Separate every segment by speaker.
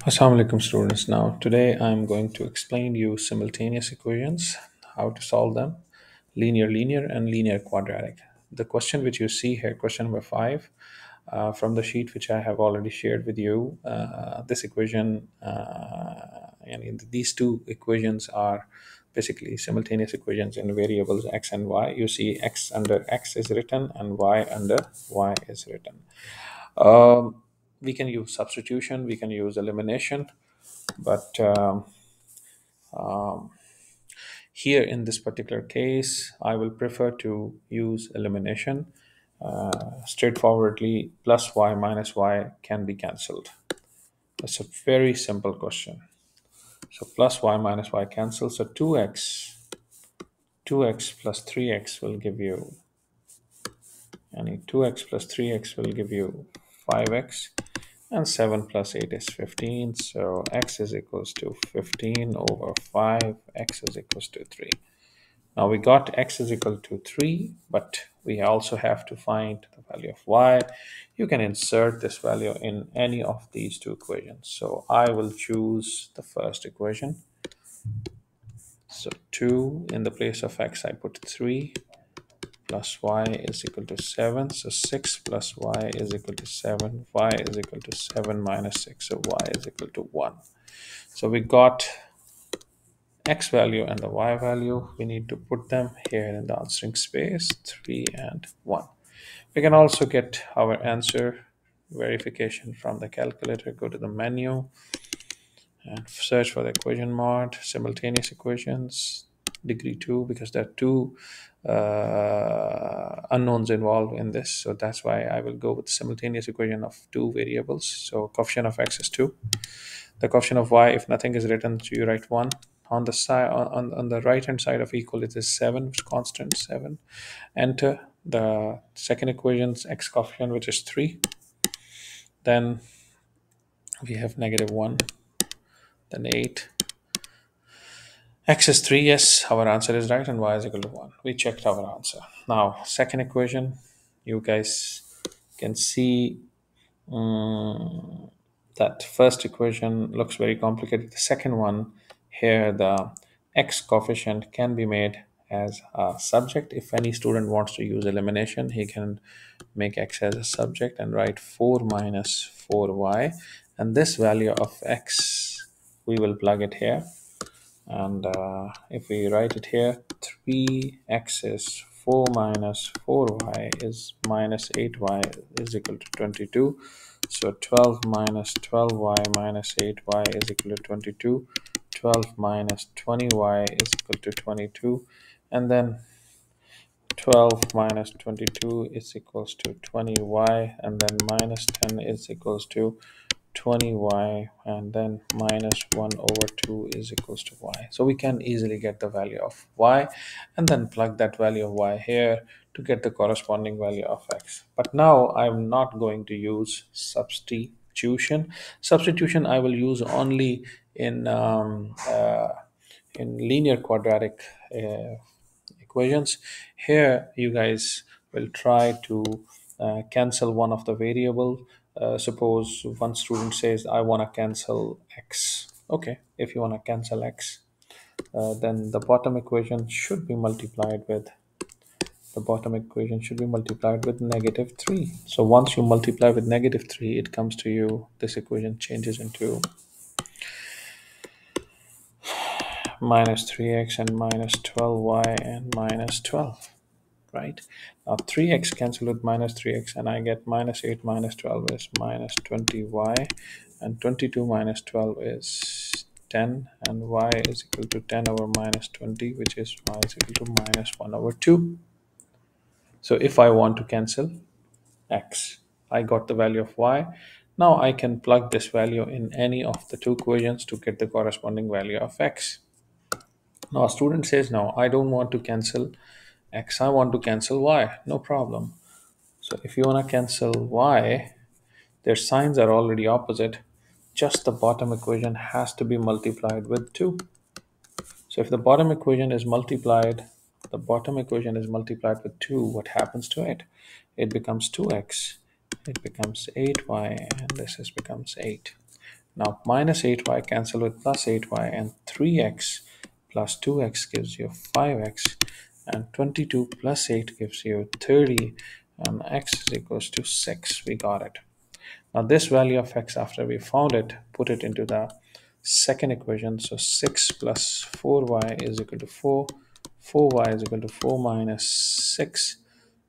Speaker 1: Assalamu alaikum students. Now today I'm going to explain you simultaneous equations, how to solve them, linear and linear quadratic. The question which you see here, question number 5, from the sheet which I have already shared with you, this equation, and these two equations are basically simultaneous equations in variables x and y. You see x under x is written and y under y is written. We can use substitution, we can use elimination, but here in this particular case, I will prefer to use elimination. Straightforwardly, plus y minus y can be cancelled. That's a very simple question. So plus y minus y cancels. So 2x plus 3x will give you, 2x plus 3x will give you 5x, and 7 plus 8 is 15. So x is equals to 15 over 5, x is equals to 3. Now we got x is equal to 3, but we also have to find the value of y. You can insert this value in any of these two equations. So I will choose the first equation. So 2 in the place of x, I put 3 plus y is equal to 7. So 6 plus y is equal to 7. Y is equal to 7 minus 6. So y is equal to 1. So we got x value and the y value. We need to put them here in the answering space, 3 and 1. We can also get our answer verification from the calculator. Go to the menu and search for the equation mod, simultaneous equations, degree 2, because there are two unknowns involved in this. So that's why I will go with simultaneous equation of two variables. So coefficient of x is 2. The coefficient of y, if nothing is written, so you write 1. On the side, on the right hand side of equal, it is 7, which is constant 7. Enter the second equation's x coefficient, which is 3. Then we have negative 1, then 8. X is 3, yes, our answer is right, and y is equal to 1. We checked our answer. Now, second equation, you guys can see that first equation looks very complicated. The second one, here the x coefficient can be made as a subject. If any student wants to use elimination, he can make x as a subject and write 4 minus 4y. And this value of x, we will plug it here. And if we write it here, 3x is 4 minus 4y is minus 8y is equal to 22. So 12 minus 12y minus 8y is equal to 22. 12 minus 20y is equal to 22. And then 12 minus 22 is equals to 20y, and then minus 10 is equals to 20y, and then minus 1 over 2 is equals to y. So we can easily get the value of y and then plug that value of y here to get the corresponding value of x. But now I'm not going to use substitution. Substitution I will use only in linear quadratic equations. Here you guys will try to cancel one of the variable. Suppose one student says I want to cancel x. Okay, if you want to cancel x, then the bottom equation should be multiplied with negative 3. So once you multiply with negative 3, it comes to you, this equation changes into minus 3x and minus 12y and minus 12, right? Now 3x cancel with minus 3x, and I get minus 8 minus 12 is minus 20y, and 22 minus 12 is 10, and y is equal to 10 over minus 20, which is y is equal to minus 1 over 2. So if I want to cancel x, I got the value of y. Now I can plug this value in any of the two equations to get the corresponding value of x. Now a student says, no, I don't want to cancel x, I want to cancel y. No problem. So if you want to cancel y, their signs are already opposite. Just the bottom equation has to be multiplied with 2. So if the bottom equation is multiplied with 2, what happens to it? It becomes 2x, it becomes 8y, and this becomes 8. Now minus 8y cancel with plus 8y, and 3x plus 2x gives you 5x, and 22 plus 8 gives you 30, and x is equals to 6. We got it. Now this value of x, after we found it, put it into the second equation. So 6 plus 4y is equal to 4. 4y is equal to 4 minus 6.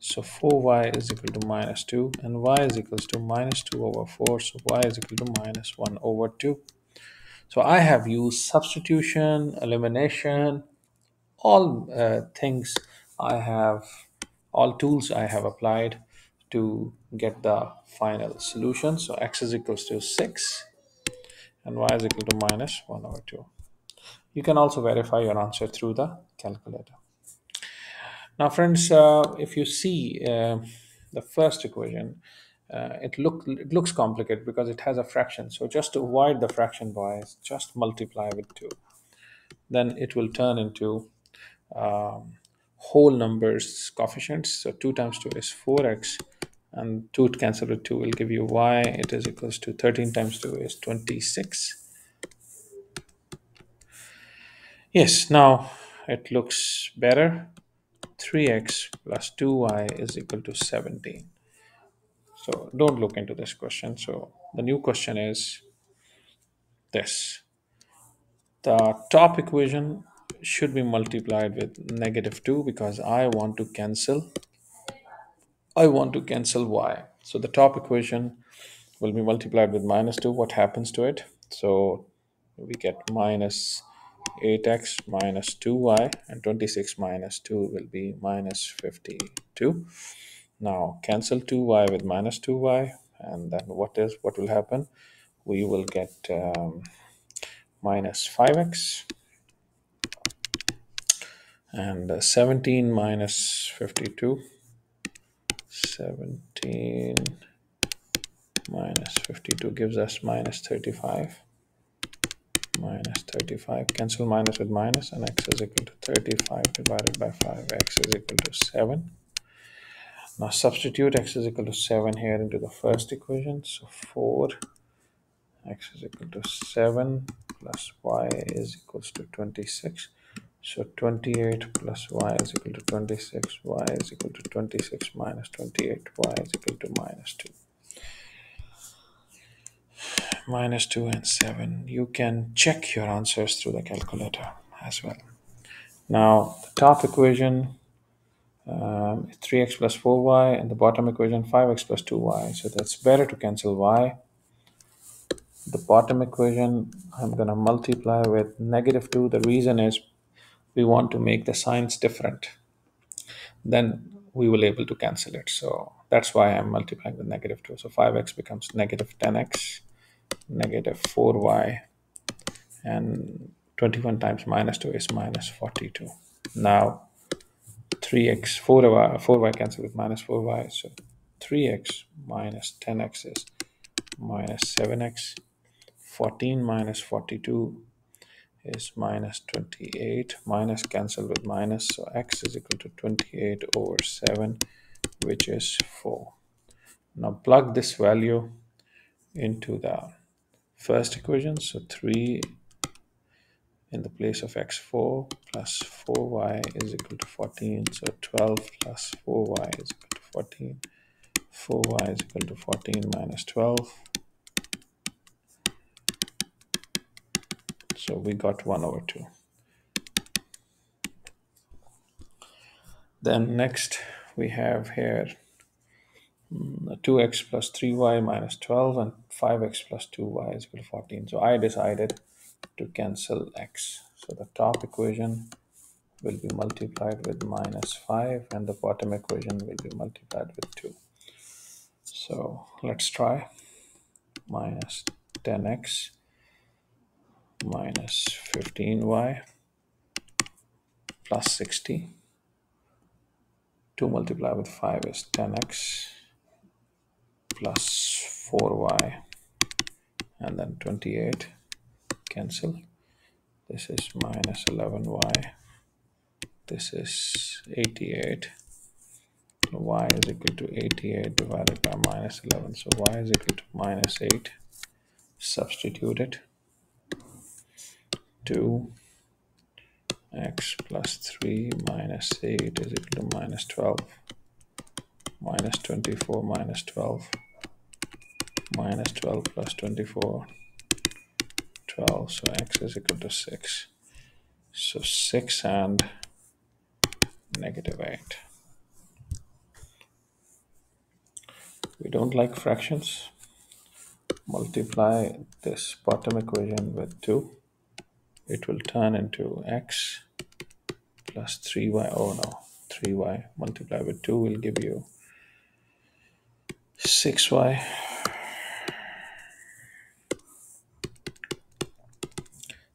Speaker 1: So 4y is equal to minus 2, and y is equals to minus 2 over 4. So y is equal to minus 1 over 2. So I have used substitution, elimination, all things I have, all tools I have applied to get the final solution. So x is equals to 6 and y is equal to minus 1 over 2. You can also verify your answer through the calculator. Now friends, if you see the first equation, it looks complicated because it has a fraction. So just to avoid the fraction bias, just multiply with 2. Then it will turn into whole numbers coefficients. So 2 times 2 is 4x, and 2 cancel with 2 will give you y. It is equals to 13 times 2 is 26. Yes, now it looks better. 3x plus 2y is equal to 17. So don't look into this question. So the new question is this. The top equation should be multiplied with negative 2 because I want to cancel y. So the top equation will be multiplied with minus 2. What happens to it? So we get minus 8x minus 2y, and 26 minus 2 will be minus 52. Now cancel 2y with minus 2y, and then what will happen? We will get minus 5x, and 17 minus 52. 17 minus 52 gives us minus 35. Minus 35, cancel minus with minus, and x is equal to 35 divided by 5. X is equal to 7. Now substitute x is equal to 7 here into the first equation. So 4, x is equal to 7 plus y is equals to 26. So 28 plus y is equal to 26. Y is equal to 26 minus 28. Y is equal to minus 2. Minus 2 and 7. You can check your answers through the calculator as well. Now, the top equation, 3x plus 4y, and the bottom equation, 5x plus 2y. So that's better to cancel y. The bottom equation, I'm going to multiply with negative 2. The reason is we want to make the signs different. Then we will able to cancel it. So that's why I'm multiplying with negative 2. So 5x becomes negative 10x, negative 4y, and 21 times minus 2 is minus 42. Now 3x, 4y cancel with minus 4y, so 3x minus 10x is minus 7x. 14 minus 42 is minus 28. Minus cancel with minus, so x is equal to 28 over 7, which is 4. Now plug this value into the first equation. So 3 in the place of x4 plus 4y is equal to 14. So 12 plus 4y is equal to 14. 4y is equal to 14 minus 12. So we got 1 over 2. Then next we have here 2x plus 3y minus 12, and 5x plus 2y is equal to 14. So I decided to cancel x. So the top equation will be multiplied with minus 5, and the bottom equation will be multiplied with 2. So let's try. Minus 10x minus 15y plus 60. 2 multiplied with 5 is 10x plus 4y, and then 28. Cancel. This is minus 11y. This is 88. Y is equal to 88 divided by minus 11. So y is equal to minus 8. Substitute it. 2x plus 3 minus 8 is equal to minus 12, minus 24 minus 12, minus 12 plus 24, 12. So x is equal to 6. So 6 and negative 8. We don't like fractions. Multiply this bottom equation with 2. It will turn into x plus 3y. Oh no, 3y multiplied with 2 will give you 6y.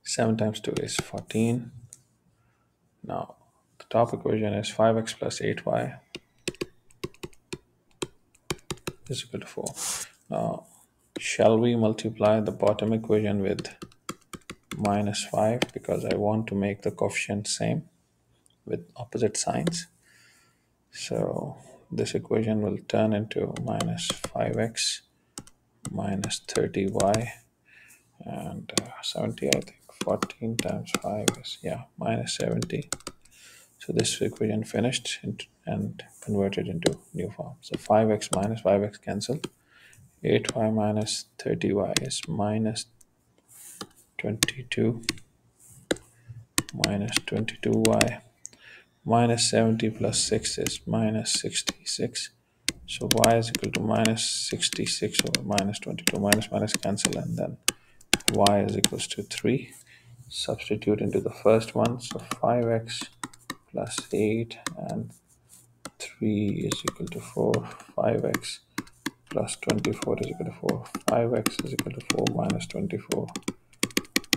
Speaker 1: 7 times 2 is 14. Now the top equation is 5x plus 8y is equal to 4. Now shall we multiply the bottom equation with minus 5 because I want to make the coefficient same with opposite signs. So this equation will turn into minus 5x minus 30y and 70. I think 14 times 5 is, yeah, minus 70. So this equation finished and converted into new form. So 5x minus 5x cancel. 8y minus 30y is minus 22 minus 22y. Minus 70 plus 6 is minus 66. So y is equal to minus 66 over minus 22. Minus minus cancel, and then y is equals to 3. Substitute into the first one. So 5x plus 8 and 3 is equal to 4. 5x plus 24 is equal to 4. 5x is equal to 4 minus 24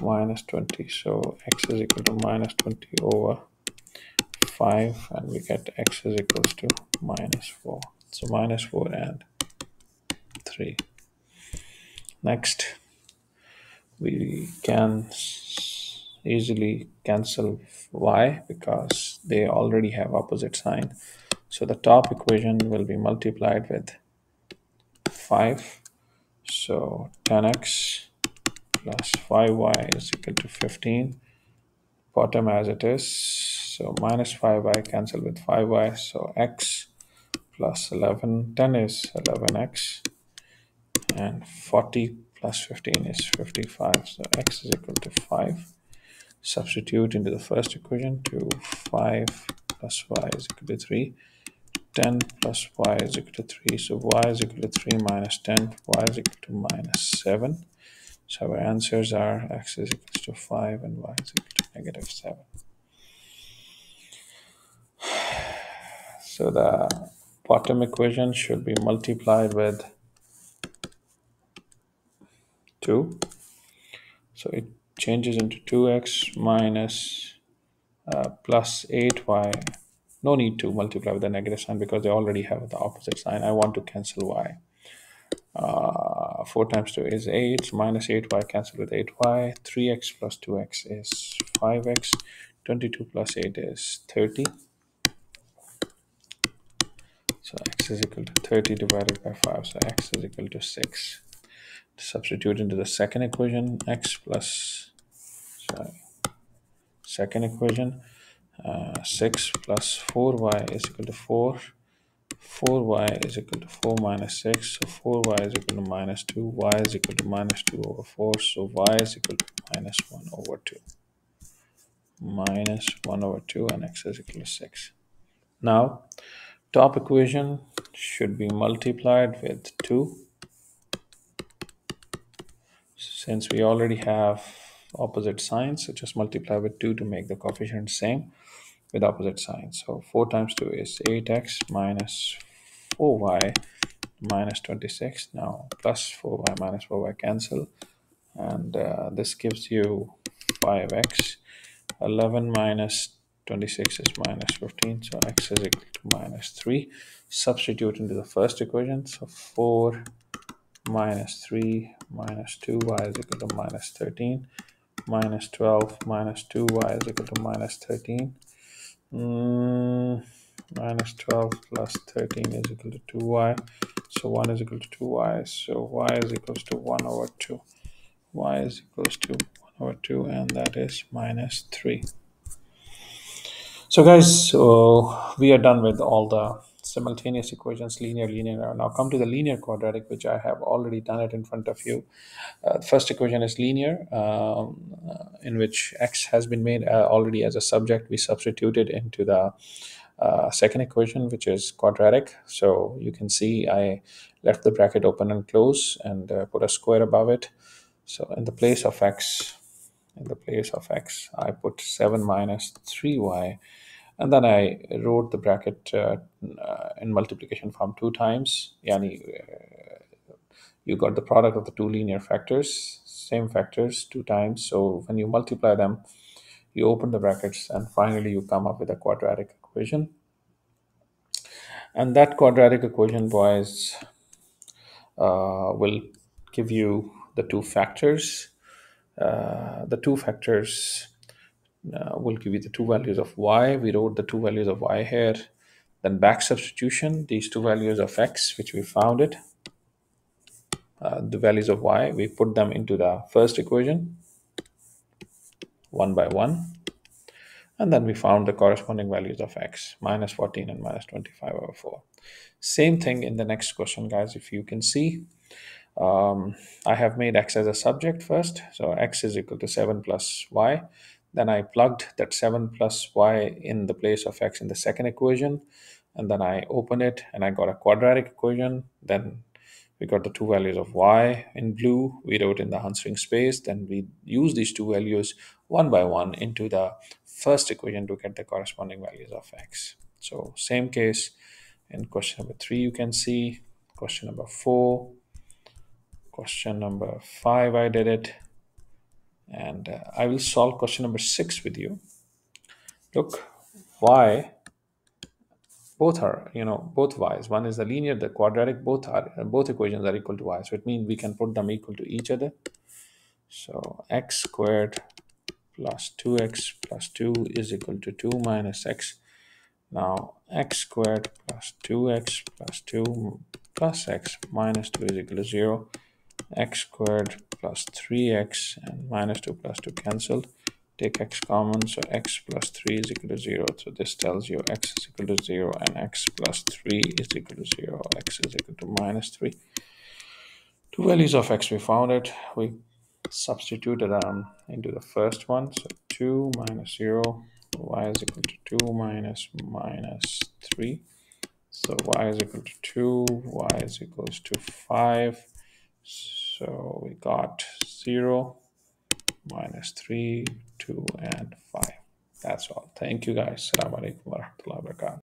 Speaker 1: minus 20. So x is equal to minus 20 over 5, and we get x is equals to minus 4. So minus 4 and 3. Next, we can easily cancel y because they already have opposite sign. So the top equation will be multiplied with 5. So 10x plus 5y is equal to 15. Bottom as it is. So minus 5y cancel with 5y. So x plus 11. 10 is 11x. And 40 plus 15 is 55. So x is equal to 5. Substitute into the first equation to 5 plus y is equal to 3. 10 plus y is equal to 3. So y is equal to 3 minus 10. Y is equal to minus 7. So our answers are x is equal to 5 and y is equal to negative 7. So the bottom equation should be multiplied with 2. So it changes into 2x minus plus 8y. No need to multiply with the negative sign because they already have the opposite sign. I want to cancel y. 4 times 2 is 8. So minus 8y cancel with 8y. 3x plus 2x is 5x. 22 plus 8 is 30. So x is equal to 30 divided by 5. So x is equal to 6. Substitute into the second equation. Second equation. 6 plus 4y is equal to 4. 4y is equal to 4 minus 6. So 4y is equal to minus 2. Y is equal to minus 2 over 4. So y is equal to minus 1 over 2. Minus 1 over 2 and x is equal to 6. Now, top equation should be multiplied with 2. Since we already have opposite signs, so just multiply with 2 to make the coefficient same with opposite signs. So 4 times 2 is 8x minus 4y minus 26. Now plus 4y minus 4y cancel. And this gives you 5x. 11 minus 26 is minus 15. So x is equal to minus 3. Substitute into the first equation. So 4 minus 3 minus 2y is equal to minus 13. Minus 12 minus 2y is equal to minus 13. Minus 12 plus 13 is equal to 2y. So 1 is equal to 2y. So y is equal to 1 over 2. y is equals to 1 over 2, and that is minus 3. So guys, so we are done with all the simultaneous equations, linear, linear. Now come to the linear quadratic, which I have already done it in front of you. The first equation is linear, in which x has been made already as a subject. We substituted into the second equation, which is quadratic. So you can see I left the bracket open and close and put a square above it. So in the place of x, I put 7 minus 3y, and then I wrote the bracket in multiplication form 2 times. Yani, you got the product of the two linear factors, same factors 2 times. So when you multiply them, you open the brackets, and finally you come up with a quadratic equation. And that quadratic equation, boys, will give you the two factors. The two factors will give you the two values of y. We wrote the two values of y here. Then back substitution, these two values of x, which we found it, the values of y, we put them into the first equation, one by one. And then we found the corresponding values of x, minus 14 and minus 25 over 4. Same thing in the next question, guys. If you can see, I have made x as a subject first. So x is equal to 7 plus y. Then I plugged that 7 plus y in the place of x in the second equation. And then I open it and I got a quadratic equation. Then we got the two values of y in blue. We wrote in the answering space. Then we use these two values one by one into the first equation to get the corresponding values of x. So same case in question number 3, you can see question number 4, question number 5, I did it. And I will solve question number 6 with you. Look, y, both are, both y's. One is the linear, the quadratic, both equations are equal to y. So it means we can put them equal to each other. So x squared plus 2x plus 2 is equal to 2 minus x. Now x squared plus 2x plus 2 plus x minus 2 is equal to 0. X squared plus 3x and minus 2 plus 2 cancelled. Take x common, so x plus 3 is equal to 0. So this tells you x is equal to 0 and x plus 3 is equal to 0. X is equal to minus 3. Two values of x, we found it. We substituted into the first one. So 2 minus 0, y is equal to 2 minus minus 3. So y is equal to 2, y is equals to 5. So we got 0, minus 3, 2, and 5. That's all. Thank you, guys. Assalamu alaikum warahmatullahi.